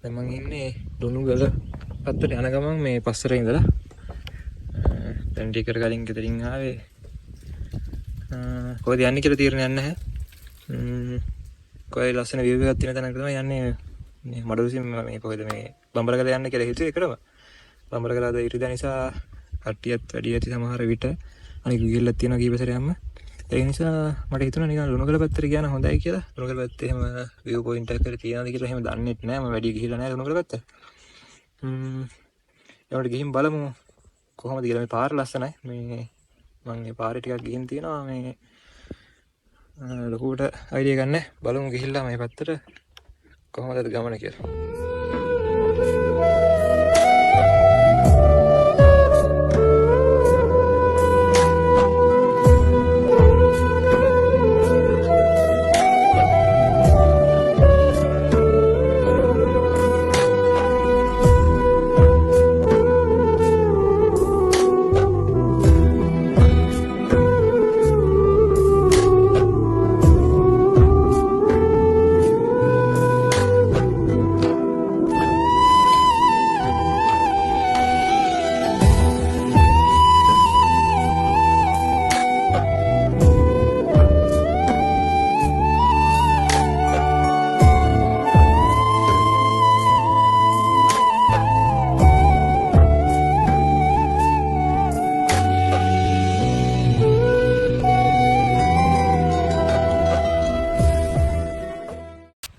දැන් මං ඉන්නේ ලුණුගල පැත්තට යන ගමන් මේ පස්සට ඉඳලා දැන් ටිකට කලින් ගෙදරින් ආවේ කොහෙද යන්නේ කියලා තීරණයක් නැහැ. කොයි ලස්සන view එකක් තියෙන තැනක තමයි යන්නේ. මේ මඩලුසින් මේ කොහෙද මේ බඹරගල යන්න කියලා හිතුවේ ඒකටම. බඹරගල අද ඉරිදා නිසා කට්ටියත් වැඩි ඇති සමහර විට. අනික ගිහිල්ලක් තියෙනවා කීප සැරයක්ම. ඒ නිසා මට හිතුණා නිකන් ලුණුගල පැත්තට ගියා නම් හොඳයි කියලා. ලුණුගල පැත්තේ එහෙම view point එකක් තියෙනවද කියලා එහෙම දන්නෙත් නෑ. මම වැඩි ගිහිල්ලා නෑ ලුණුගල පැත්ත. ඒකට ගිහින් බලමු කොහොමද කියලා. මේ පාර ලස්සනයි. මේ මම මේ පාරේ ටිකක් ගිහින් තියෙනවා. මේ ලොකුවට අයිඩියා ගන්න බලමු ගිහිල්ලා මේ පැත්තට කොහොමද ගමන කියලා.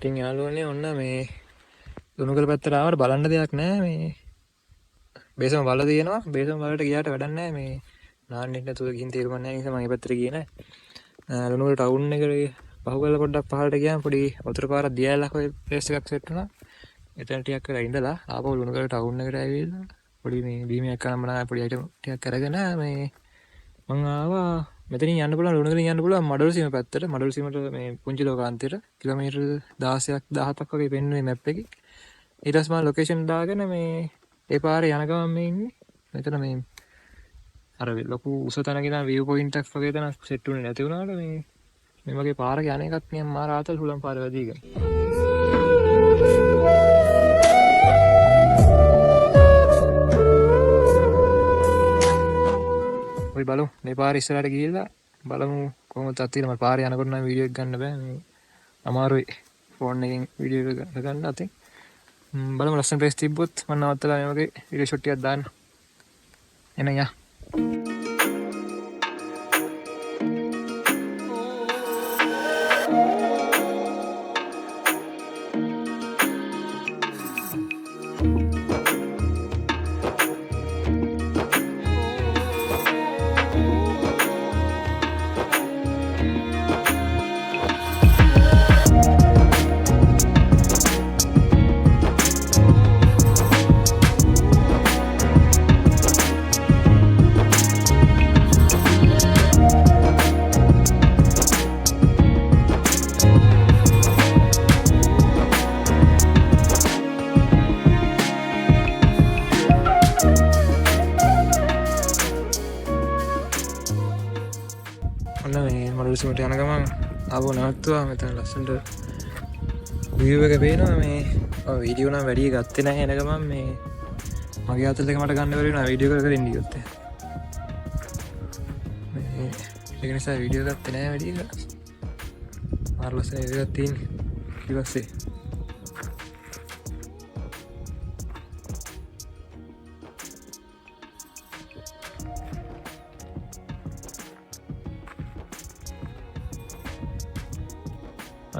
ඉතින් යාළුවනේ ඔන්න මේ ලුණුගල පැත්තට ආවට බලන්න දෙයක් නැහැ. මේ බේසම වල තියෙනවා. බේසම වලට ගියාට වැඩක් නැහැ. මේ නාන්නෙත් නැතුව ගිහින් තේරුම් නැහැ නිසා මම මේ පැත්තට ගියේ නැහැ. ලුණුගල ටවුන් එකට පහු කරලා පොඩ්ඩක් පහළට ගියාම පොඩි වතුර පාරක් දියැලක් ඔය ප්ලේස් එකක් සෙට් වුණා. එතන ටිකක් වෙලා ඉඳලා ආපහු ලුණුගල ටවුන් එකට ඇවිල්ලා පොඩි මේ බීමයක් ගන්න මම පොඩි අයිටම් ටිකක් අරගෙන මේ මං ආවා මෙතනින් යන්න පුළුවන් ලුණුගලින් යන්න පුළුවන් මඩලුසීම පැත්තට. මඩලුසීමට මේ පුංචි ලෝකාන්තයට කිලෝමීටර් 16ක් 17ක් වගේ පෙන්වන්නේ මැප් එකේ. ඊට පස්සේ මම ලොකේෂන් දාගෙන මේ ඒ පාරේ යන ගමන් මේ ඉන්නේ. මෙතන මේ අර ලොකු උස තැනක ඉඳන් view point එකක් වගේ තැනක් සෙට් වුණේ නැති වුණාට මේ වගේ පාරක යන එකත් නිකන් මාර ආතල් හුලම් පාර වැඩිගෙන. අපි බලමු මේ පාරේ ඉස්සරහට ගිහිල්ලා බලමු කොහොමද තත්ත්වය. මම පාරේ යනකොට නම් වීඩියෝ එක ගන්න බෑ. මේ අමාරුයි ෆෝන් එකෙන් වීඩියෝ එක ගන්න අතින්. බලමු ලස්සන ප්ලේස් තිබ්බොත් මම නවත්තලා මේ වගේ වීඩියෝ ෂොට් ටිකක් දාන්න. එන්න යා. ඔන්න මේ මඩලුසීමට යන ගමන් ආවෝ නවත්තුවා. මෙතන ලස්සනට view එක පේනවා. මේ වීඩියෝ නම් වැඩි ගත්තේ නැහැ. එන ගමන් මේ මගේ අතල් එක මට ගන්න බැරි වුණා වීඩියෝ එකක දෙන්න ගියොත්. මේ ඒක නිසා වීඩියෝ ගත්තේ නැහැ වැඩි එක. මාර ලස්සන එකක් තියෙන්නේ ඊපස්සේ.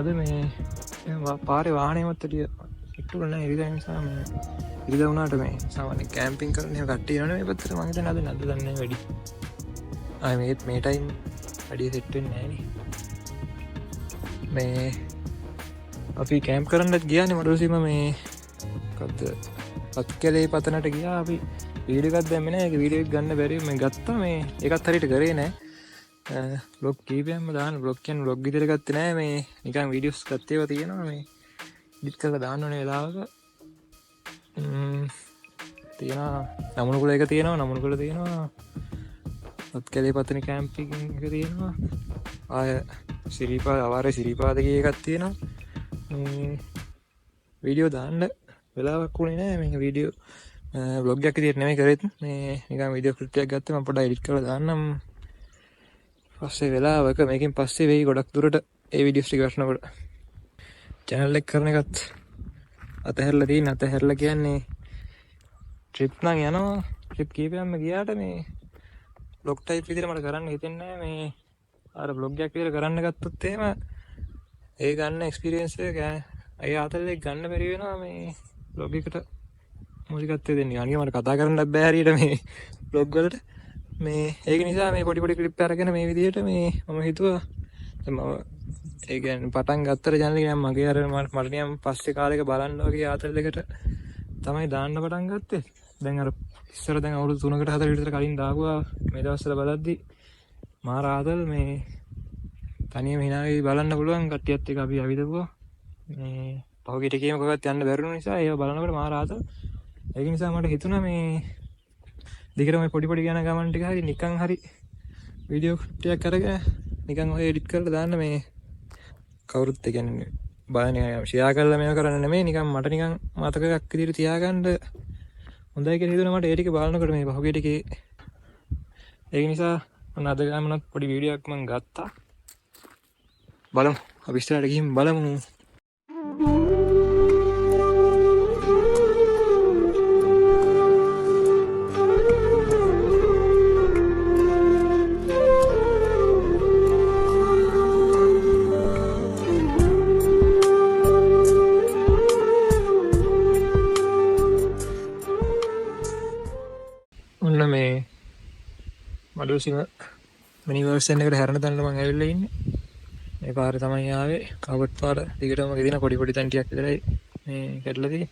අද මේ පාරේ වාහනේවත් ටික ඉක්තුල නැහැ. ඉරිදා නිසා මේ ඉරිදා වුණාට මේ සාමාන්‍ය කැම්පින් කරන එහෙම කට්ටිය යනවනේ මේ පැත්තට. මම හිතන්නේ අද නැද්ද දන්නේ වැඩි. ආයේ මේ ටයිම් වැඩි සෙට් වෙන්නේ නැහැ නේ. මේ අපි කැම්ප් කරන්නත් ගියානේ මඩලුසීම. මේ මොකද්ද පත්කලේ පතනට ගියා. අපි වීඩියෝ එකක් දැම්මේ නැහැ. ඒක වීඩියෝ එක ගන්න බැරි මේ ගත්තා. මේ ඒකත් හරියට කරේ නැහැ. බ්ලොග් කීපයක්ම දාන්න බ්ලොග් කියන්නේ බ්ලොග් විදිහට ගත්තේ නැහැ. මේ නිකන් වීඩියෝස් ගත්ත ඒවා තියෙනවා. මේ එඩිට් කරලා දාන්න ඕනේ වෙලාවක. තියෙනවා නමුණුකුල එක තියෙනවා. නමුණුකුල තියෙනවා. පත්කලේ පතන කැම්පින් එක තියෙනවා. ආය සිරිපාද අවාරේ සිරිපාද කිය එකක් තියෙනවා. වීඩියෝ දාන්න වෙලාවක් වුණේ නෑ මේ වීඩියෝ බ්ලොග් එකක් විදියට නෙමෙයි කරෙත් මේ නිකන් වීඩියෝ ක්ලිප් එකක් ගත්තා මම පොඩ්ඩක් එඩිට් කරලා දාන්නම් පස්සේ වෙලාවක මේකෙන් පස්සේ වෙයි ගොඩක් දුරට ඒ වීඩියෝස් ටික වටනකොට channel එක කරන එකත් අතහැරලා තියෙන අතහැරලා කියන්නේ ට්‍රිප් නම් යනවා ට්‍රිප් කීපයක්ම ගියාට මේ බ්ලොග් ටයිප් විදියට මට කරන්න හිතෙන්නේ නෑ මේ අර බ්ලොග් එකක් විදියට කරන්න ගත්තොත් එහෙම ඒ ගන්න එක්ස්පීරියන්ස් එක අය ආතල්ලේ ගන්න බැරි වෙනවා මේ බ්ලොග් එකට මූලිකත්වය දෙන්නේ. අනික මට කතා කරන්නත් බෑ හරියට මේ බ්ලොග් වලට. මේ ඒක නිසා මේ පොඩි පොඩි ක්ලිප් අරගෙන මේ විදියට මේ මම හිතුවා මම ඒ කියන්නේ පටන් ගත්තට channel එක නම් මගේ අර මට නියම් පස්සේ කාලෙක බලන්න වගේ ආතල් එකට තමයි දාන්න පටන් ගත්තේ. දැන් අර ඉස්සර දැන් අවුරුදු 3කට 4කට විතර කලින් දාපුවා මේ දවස්වල බලද්දි මාර ආතල් මේ තනියම hina වෙවි බලන්න පුළුවන් කට්ටියත් එක්ක අපි අවිදපුවා. මේ පහුගිය ටිකේම කොහෙවත් යන්න බැරුණු නිසා ඒව බලනකොට මාර ආතල්. ඒක නිසා මට හිතුණා මේ දිගටම පොඩි පොඩි යන ගමන් ටික හරි නිකන් හරි වීඩියෝ ටිකක් අරගෙන නිකන් ඔය එඩිට් කරලා දාන්න මේ කවුරුත් ඒ කියන්නේ බලන්නේ ෂෙයා කරලා මේව කරන්න නෙමෙයි නිකන් මට නිකන් මතකයක් විදිහට තියාගන්න හොඳයි කියලා හිතුණා මට ඒ ටික බලනකොට මේ පහුගිය ටිකේ ඒක නිසා මම අද ගමනත් පොඩි වීඩියෝ එකක් මම ගත්තා බලමු අපි ඉස්සරහට ගිහින් බලමු ඔන්න මේ මඩුසිම මිනිවර්සන් එකට හැරෙන තැනට මම ඇවිල්ලා ඉන්නේ. මේ පාරේ තමයි ආවේ. කවුට් පාර දිගටම ගෙදින පොඩි පොඩි තැන් ටිකක් විතරයි මේ කැඩලා තියෙන්නේ.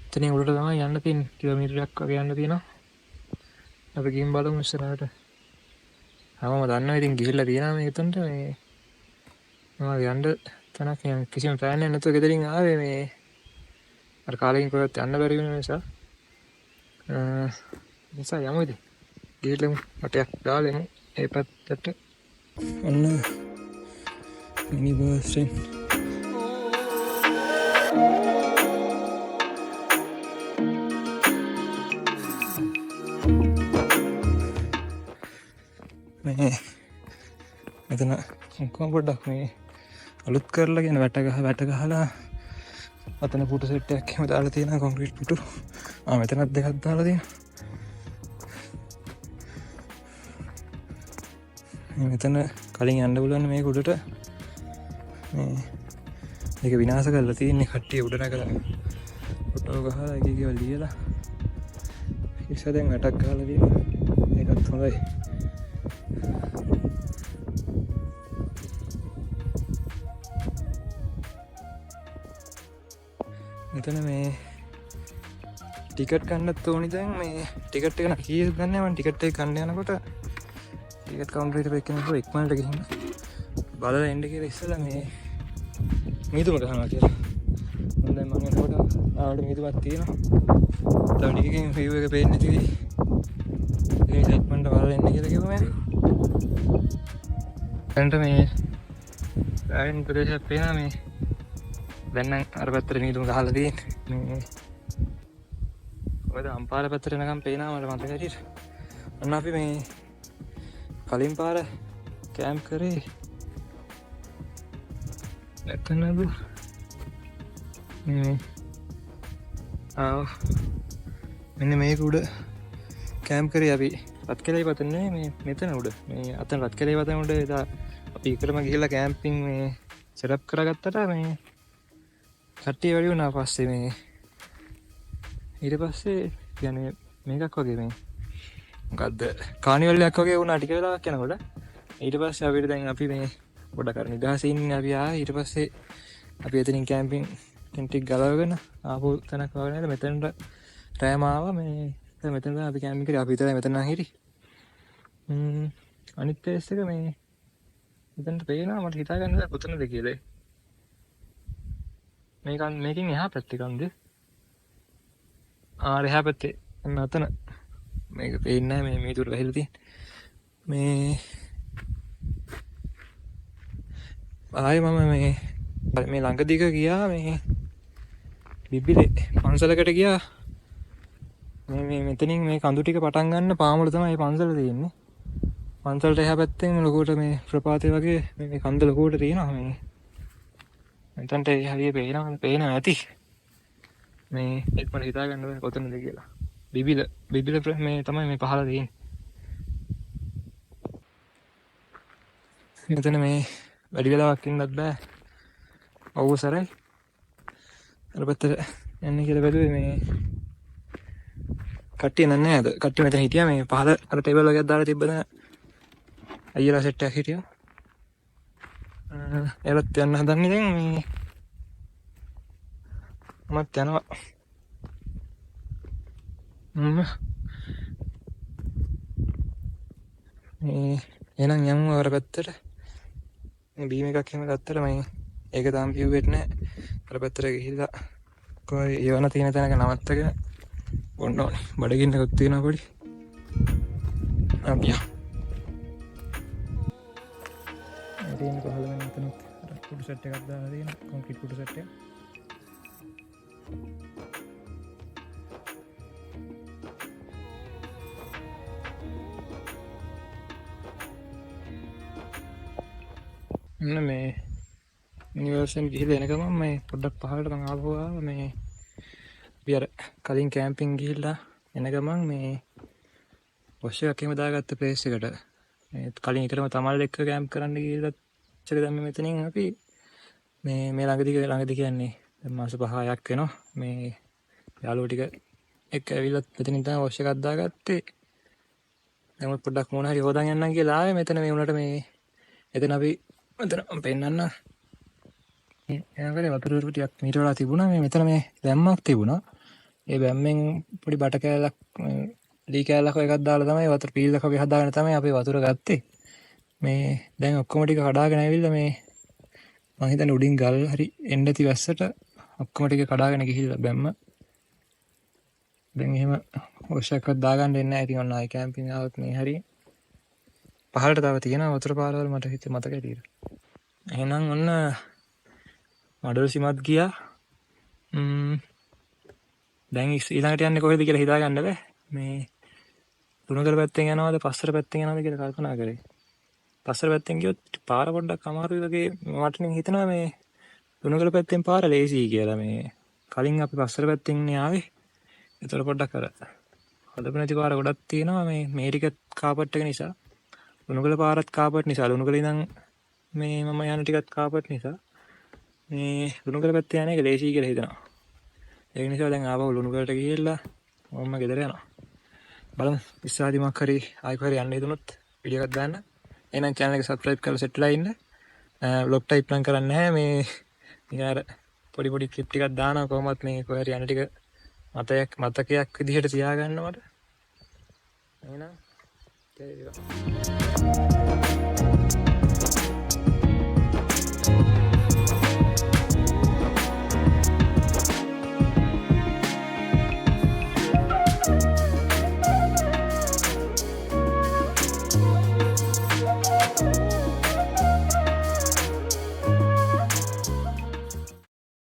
එතනින් උඩට තමයි යන්න තියෙන්නේ. කිලෝමීටරයක් වගේ යන්න තියෙනවා. අපි ගිහින් බලමු ඉස්සරහට. මම දන්නවා ඉතින් ගිහිල්ලා තියෙනවා මේක තුන්ට මේ මම යන්න තැනක් නෑ කිසිම ප්ලෑන් එකක් නැතුව ගෙදරින් ආවේ මේ අර කාලෙකින් කොහෙවත් යන්න බැරි වෙන නිසා. නිසා යමු ඉතින් ගිහිල්ලමු වටයක් දාලෙමු ඒ පැත්තට ඔන්න මිනි බස් එක මේ මෙතන කොම්පොඩක් මේ අලුත් කරලා කියන වැට ගහලා අතන පුටු සෙට් එකක් එහෙම දාලා තියෙනවා කොන්ක්‍රීට් පුටු මෙතනත් දෙකක් දාලා තියෙනවා මෙතන කලින් යන්න පුළුවන් මේ උඩට මේ ඒක විනාශ කරලා තියෙන්නේ කට්ටිය උඩ නැගලා ෆොටෝ ගහලා එක එක ලියලා ඉස්සර දැන් වැටක් ගහලා තියෙනවා ඒකත් හොඳයි මෙතන මේ ටිකට් ගන්නත් ඕනි දැන් මේ ටිකට් එක නම් කීයද ගන්නෑ මම ටිකට් එක ගන්න යනකොට ටිකට් කවුන්ටර් එකට එක්කෙනෙක් ඉක්මනට ගිහින් බලලා එන්න කියලා ඉස්සලා මේ මීදුම ගහනවා කියලා. මම දැන් මම එනකොට ආවට මීදුමක් තියෙනවා. තව ටිකකින් view එක පේන්නේ නැති වෙයි. ඒ නිසා ඉක්මනට බලලා එන්න කියලා කිව්වා මම. එතනට මේ රයින් ප්‍රදේශයක් පේනවා මේ. දැන් නම් අර පැත්තට මීදුම ගහලා තියෙන්නේ. මේ ඔය අම්පාර පැත්තට එනකම් පේනවා මට මතක හැටියට. අන්න අපි මේ කලින් පාර කෑම්ප් කරේ එතනද මේ මෙන්න මේක උඩ කෑම්ප් කරේ අපි රත්කැලේ පතන්නේ මේ මෙතන උඩ මේ අතන රත්කැලේ පතන උඩ එදා අපි ඉකරම ගිහිල්ලා කෑම්පින් මේ සෙටප් කරගත්තට මේ කට්ටිය වැඩි වුණා පස්සේ මේ ඊට පස්සේ කියන්නේ මේකක් වගේ මේ මොකද්ද කානිවල් එකක් වගේ වුණා ටික වෙලාවක් යනකොට ඊට පස්සේ අපිට දැන් අපි මේ පොඩක් අර නිදහසේ ඉන්නේ අපි ආවේ ඊට පස්සේ අපි එතනින් කැම්පින් ටික ගලවගෙන ආපු තැනක් වගේ නේද මෙතනට රෑම ආවා මේ දැන් මෙතන අපි කැම්පින් කරේ අපි විතරයි මෙතන නම් හිටි අනිත් ප්ලේස් එක මේ මෙතනට පේනවා මට හිතා ගන්න බැහැ කොතනද කියලා මේකෙන් එහා පැත්තේ කන්ද එහා පැත්තේ එන්න අතන මේක පේන්නේ නැහැ මේ තුර වැහිලා තියෙන මේ ආයේ මම මේ ළඟදික ගියා මේ බිබ්බිලේ පන්සලකට ගියා. මේ මෙතනින් මේ කඳු ටික පටන් ගන්න පාමුල තමයි පන්සල තියෙන්නේ. පන්සලට එහා පැත්තෙන් ලොකුවට මේ ප්‍රපාතය වගේ මේ කන්ද ලොකුවට තියෙනවා. මේ මෙතනට හරිය පේනවා ඇති. මේ එක් මට හිතා ගන්න බෑ කොතනද කියලා. බිබිල මේ තමයි මේ පහළ තියෙන්නේ. මෙතන මේ වැඩි වෙලාවක් ඉන්නත් බෑ. අවුසරයි. අර පැත්තට යන්නේ කියලා බැලුවේ මේ කට්ටිය නෑ අද. කට්ටිය මෙතන හිටියා මේ පහළ අර ටේබල් වගේක් දාලා තිබ්බද අයියලා සෙට් එකක් හිටියා. එලත් යන්න හදන්නේ දැන් මේ මමත් යනවා. මේ එහෙනම් යමු අර පැත්තට. මේ බීම් එකක් එහෙම ගත්තට මම ඒක තාම කිව්වෙත් නෑ. අර පැත්තට ගිහිල්ලා කොයි යවන තියෙන තැනක නවත්තගෙන ඔන්න ඕනේ. බඩගින්නකුත් තියෙනවා පොඩි. අපියා. තියෙන පහළ වෙන එතනත් අර කුඩු සෙට් එකක් දාලා තියෙනවා. කොන්ක්‍රීට් කුඩු සෙට් එක. මේ යුනිවර්සිටි ගිහිල්ලා එන ගමන් මේ පොඩ්ඩක් පහළට මම ආවා මේ අපි අර කලින් කැම්පින් ගිහිල්ලා එන ගමන් මේ වොෂ් එකක් එහෙම දාගත්ත ප්ලේස් එකට මේ කලින් ඊටම තමල් එක්ක කැම්ප් කරන්න ගිහිල්ලා චක දැන් මෙතනින් අපි මේ ළඟදී කියන්නේ දැන් මාස 5ක් වෙනවා මේ යාළුවෝ ටික එක්ක ඇවිල්ලා මෙතනින් තමයි වොෂ් එකක් දාගත්තේ. දැන් පොඩ්ඩක් මොන හරි හොදන් යන්නම් කියලා ආවේ මෙතන මේ උනට මේ එතන අපි මෙතන පෙන්නන්න එනකලේ වතුර ටිකක් මීට වඩා තිබුණා. මේ මෙතන මේ බැම්මක් තිබුණා. ඒ බැම්මෙන් පොඩි බට කෑල්ලක් ලී කෑල්ලක් එකක් දාලා තමයි වතුර පීල්ලක් වගේ හදාගෙන තමයි අපි වතුර ගත්තේ. මේ දැන් ඔක්කොම ටික කඩාගෙන ඇවිල්ලා මේ මම හිතන්නේ උඩින් ගල් හරි එන්න ඇති වැස්සට ඔක්කොම ටික කඩාගෙන ගිහිල්ලා බැම්ම. දැන් එහෙම වොෂ් එකක් දාගන්න දෙන්නේ නැහැ. ඉතින් ඔන්න ආයි කැම්පින් ආවත් මේ හරි පහළට තව තියෙනවා වතුර පාරවල් මට හිතේ මතකයි තියෙන්නේ. එහෙනම් ඔන්න මඩොල් සීමත් ගියා. දැන් ඊළඟට යන්නේ කොහෙද කියලා හිතා ගන්න බෑ. මේ තුනකල පැත්තෙන් යනවද පස්සට පැත්තෙන් යනවද කියලා කල්පනා කරේ. පස්සට පැත්තෙන් ගියොත් පාර පොඩ්ඩක් අමාරුයි වගේ මට නම් හිතෙනවා මේ තුනකල පැත්තෙන් පාර ලේසියි කියලා. මේ කලින් අපි පස්සට පැත්තෙන් ඉන්නේ ආවේ. ඒතර පොඩ්ඩක් අර හදපු නැති පාර ගොඩක් තියෙනවා මේ ටික කාපට් එක නිසා. ලුණුගල පාරත් කාපට් නිසා ලුණුගල ඉඳන් මේ මම යන ටිකත් කාපට් නිසා මේ ලුණුගල පැත්තේ යන එක ලේසියි කියලා හිතනවා. ඒක නිසා දැන් ආවව ලුණුගලට ගිහිල්ලා මම ගෙදර යනවා. බලමු ඉස්සරහදීමක් හරි ආයෙත් හරි යන්න හදුනොත් වීඩියෝ එකක් දාන්න. එහෙනම් channel එක subscribe කරලා set වෙලා ඉන්න. vlog type නම් කරන්නේ නැහැ මේ නිකන් අර පොඩි clip ටිකක් දානවා කොහොමත් මේ කොහේ හරි යන ටික මතකයක් විදිහට තියාගන්න මට. එහෙනම්